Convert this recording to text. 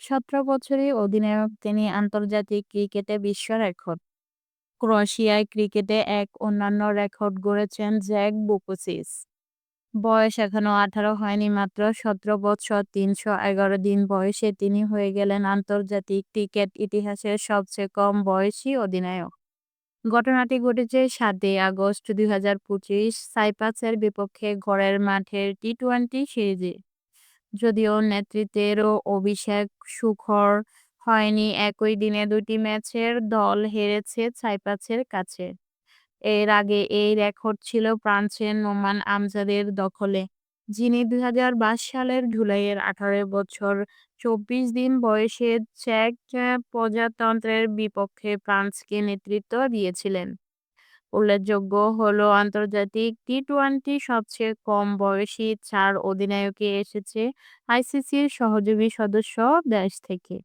১৭ বছরের অধিনায়ক তিনি। আন্তর্জাতিক ক্রিকেটে বিশ্ব রেকর্ড। ক্রোয়েশিয়ায় ক্রিকেটে এক অন্যান্য রেকর্ড গড়েছেন জ্যাক বুকুসিস। বয়স এখনো ১৮ হয়নি, মাত্র ১৭ বছর ৩১১ দিন বয়সে তিনি হয়ে গেলেন আন্তর্জাতিক ক্রিকেট ইতিহাসের সবচেয়ে কম বয়সী অধিনায়ক। ঘটনাটি ঘটেছে ৭ই আগস্ট ২০২৫ সাইপ্রাসের বিপক্ষে ঘরের মাঠের টি-২০ সিরিজে। যদিও নেতৃত্বের অভিষেক সুখর হয়নি, একই দিনে দুটি ম্যাচের দল হেরেছে সাইপ্রাসের কাছে। এর আগে এই রেকর্ড ছিল ফ্রান্সের নোমান আমজাদের দখলে, যিনি ২০২২ সালের জুলাইয়ে ১৮ বছর ২৪ দিন বয়সে চেক প্রজাতন্ত্রের বিপক্ষে ফ্রান্সকে নেতৃত্ব দিয়েছিলেন। উল্লেখযোগ্য হলো আন্তর্জাতিক টি-২০ সবচেয়ে কম বয়সী ৪ অধিনায়কে এসেছে আইসিসির সহযোগী সদস্য দেশ থেকে।